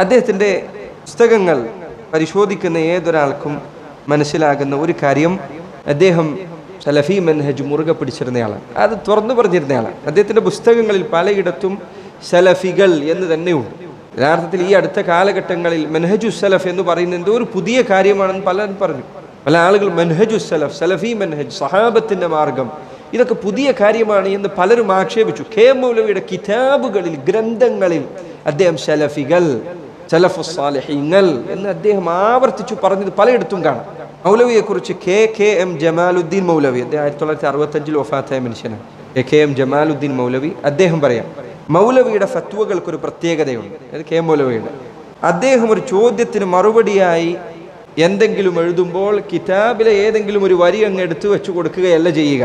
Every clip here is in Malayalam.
അദ്ദേഹത്തിൻ്റെ പുസ്തകങ്ങൾ പരിശോധിക്കുന്ന ഏതൊരാൾക്കും മനസ്സിലാകുന്ന ഒരു കാര്യം, അദ്ദേഹം സലഫി മൻഹജ് മുറുകെ പിടിച്ചിരുന്നയാളാണ്. അത് തുറന്നു പറഞ്ഞിരുന്നയാളാണ്. അദ്ദേഹത്തിൻ്റെ പുസ്തകങ്ങളിൽ പലയിടത്തും സലഫികൾ എന്ന് തന്നെയുണ്ട്. യഥാർത്ഥത്തിൽ ഈ അടുത്ത കാലഘട്ടങ്ങളിൽ മൻഹജു സലഫ് എന്ന് പറയുന്നത് എന്തോ ഒരു പുതിയ കാര്യമാണെന്ന് പലരും പറഞ്ഞു. പല ആളുകൾ മൻഹജു സലഫ്, സലഫി മൻഹജ്, സഹാബത്തിൻ്റെ മാർഗം, ഇതൊക്കെ പുതിയ കാര്യമാണ് എന്ന് പലരും ആക്ഷേപിച്ചു. കെ മൗലവിയുടെ കിതാബുകളിൽ, ഗ്രന്ഥങ്ങളിൽ അദ്ദേഹം സലഫികൾ, സലഫുസ് സാലിഹീങ്ങൾ എന്ന് അദ്ദേഹം ആവർത്തിച്ചു പറഞ്ഞത് പലയിടത്തും കാണാം. മൗലവിയെക്കുറിച്ച് KM ജമാലുദ്ദീൻ മൗലവി, അദ്ദേഹം 1965 വഫാത്തായ മനുഷ്യനാണ്. KM ജമാലുദ്ദീൻ മൗലവി അദ്ദേഹം പറയാം, മൗലവിയുടെ ഫത്വകൾക്കൊരു പ്രത്യേകതയുണ്ട്. അത് കെ മൗലവിയുടെ. അദ്ദേഹം ഒരു ചോദ്യത്തിന് മറുപടിയായി എന്തെങ്കിലും എഴുതുമ്പോൾ കിതാബിലെ ഏതെങ്കിലും ഒരു വരി അങ്ങ് എടുത്തു വെച്ചു കൊടുക്കുകയല്ല ചെയ്യുക,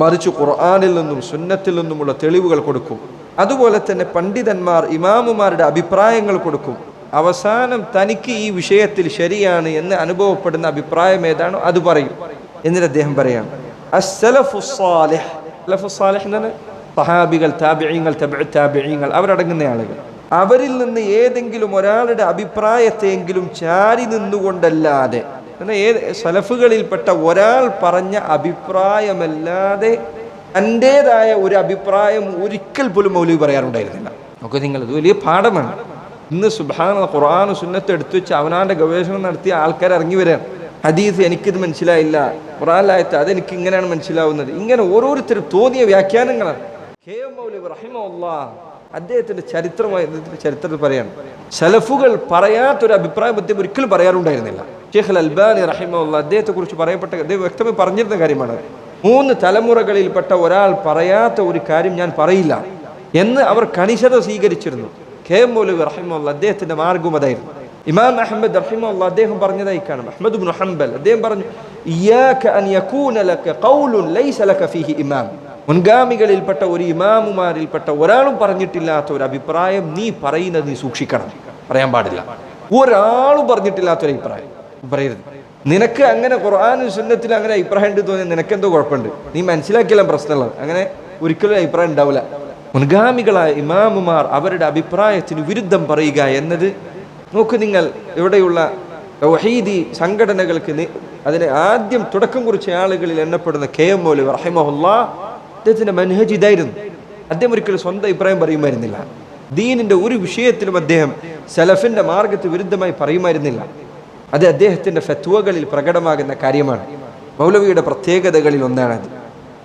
മറിച്ച് ഖുർആനിൽ നിന്നും സുന്നത്തിൽ നിന്നുമുള്ള തെളിവുകൾ കൊടുക്കും. അതുപോലെ തന്നെ പണ്ഡിതന്മാർ, ഇമാമുമാരുടെ അഭിപ്രായങ്ങൾ കൊടുക്കും. അവസാനം തനിക്ക് ഈ വിഷയത്തിൽ ശരിയാണ് എന്ന് അനുഭവപ്പെടുന്ന അഭിപ്രായം ഏതാണോ അത് പറയും. എന്നിട്ട് അദ്ദേഹം പറയാം, അസ്സലഫുസ് സാലിഹ്, സലഫുസ് സാലിഹ് എന്നാണ് സഹാബികൾ, താബിഈങ്ങൾ, തബഉ താബിഈങ്ങൾ, അവരടങ്ങുന്ന ആളുകൾ. അവരിൽ നിന്ന് ഏതെങ്കിലും ഒരാളുടെ അഭിപ്രായത്തെങ്കിലും ചാരി നിന്നുകൊണ്ടല്ലാതെ, സലഫുകളിൽപ്പെട്ട ഒരാൾ പറഞ്ഞ അഭിപ്രായമല്ലാതെ തൻ്റേതായ ഒരു അഭിപ്രായം ഒരിക്കൽ പോലും മൗലവി പറയാറുണ്ടായിരുന്നില്ല. നമുക്ക് നിങ്ങൾ ഇത് വലിയ പാഠമാണ്. ഇന്ന് സുബ്ഹാനല്ലാഹ് ഖുർആനും സുന്നത്തും എടുത്തു വെച്ച് അവനാൻ്റെ ഗവേഷണം നടത്തിയ ആൾക്കാർ ഇറങ്ങി വരാൻ, ഹദീസ് എനിക്കിത് മനസ്സിലായില്ല, ഖുർആനിലായത്ത് അതെനിക്ക് ഇങ്ങനെയാണ് മനസ്സിലാവുന്നത്, ഇങ്ങനെ ഓരോരുത്തരും തോന്നിയ വ്യാഖ്യാനങ്ങളാണ്. KM മൗലവി റഹിമഹുല്ലാഹ് അദ്ദേഹത്തിൻ്റെ ചരിത്രത്തിൽ പറയാണ്, സലഫുകൾ പറയാത്തൊരു അഭിപ്രായം അദ്ദേഹം ഒരിക്കലും പറയാറുണ്ടായിരുന്നില്ല. ഷെയ്ഖ് അൽബാനി റഹിമഹുല്ലാഹ് അദ്ദേഹത്തെക്കുറിച്ച് പറയപ്പെട്ട, അദ്ദേഹം വ്യക്തമായി പറഞ്ഞിരുന്ന കാര്യമാണ്, 3 തലമുറകളിൽപ്പെട്ട ഒരാൾ പറയാത്ത ഒരു കാര്യം ഞാൻ പറയില്ല എന്ന് അവർ കണിശത സ്വീകരിച്ചിരുന്നു. KM മൗലവി റഹിമഹുല്ലാഹ് അദ്ദേഹത്തിൻ്റെ മാർഗ്ഗം അതായിരുന്നു. ഇമാം അഹ്മദ് റഹിമഹുല്ലാഹ് അദ്ദേഹം പറഞ്ഞതായി കാണാം. അഹ്മദ് ഇബ്നു ഹംബൽ അദ്ദേഹം പറഞ്ഞു, ഇയ്യാക അൻ യകൂന ലക ഖൗലുൻ ലൈസ ലക ഫീഹി ഇമാം, മുൻഗാമികളിൽപ്പെട്ട ഒരു ഇമാമുമാരിൽപ്പെട്ട ഒരാളും പറഞ്ഞിട്ടില്ലാത്ത ഒരു അഭിപ്രായം നീ പറയുന്നത് നീ സൂക്ഷിക്കണം, പറയാൻ പാടില്ല. ഒരാളും പറഞ്ഞിട്ടില്ലാത്തൊരു അഭിപ്രായം പറയരുത്. നിനക്ക് അങ്ങനെ ഖുർആനും സുന്നത്തിൽ അങ്ങനെ അഭിപ്രായം ഉണ്ട് തോന്നി നിനക്കെന്തോ കുഴപ്പമുണ്ട്, നീ മനസ്സിലാക്കിയാലും പ്രശ്നമുള്ളത്, അങ്ങനെ ഒരിക്കലും അഭിപ്രായം ഉണ്ടാവില്ല. മുൻഗാമികളായ ഇമാമുമാർ അവരുടെ അഭിപ്രായത്തിന് വിരുദ്ധം പറയുക എന്നത്, നോക്ക് നിങ്ങൾ, ഇവിടെയുള്ള തൗഹീദി സംഘടനകൾക്ക് അതിന് ആദ്യം തുടക്കം കുറിച്ച ആളുകളിൽ എണ്ണപ്പെടുന്ന KM മൗലവി റഹിമഹുല്ലാഹ് അദ്ദേഹത്തിൻ്റെ മൻഹജ് ഇതായിരുന്നു. അദ്ദേഹം ഒരിക്കലും സ്വന്തം അഭിപ്രായം പറയുമായിരുന്നില്ല. ദീനിൻ്റെ ഒരു വിഷയത്തിലും അദ്ദേഹം സലഫിൻ്റെ മാർഗത്ത് വിരുദ്ധമായി പറയുമായിരുന്നില്ല. അത് അദ്ദേഹത്തിൻ്റെ ഫത്വകളിൽ പ്രകടമാകുന്ന കാര്യമാണ്. മൗലവിയുടെ പ്രത്യേകതകളിൽ ഒന്നാണത്.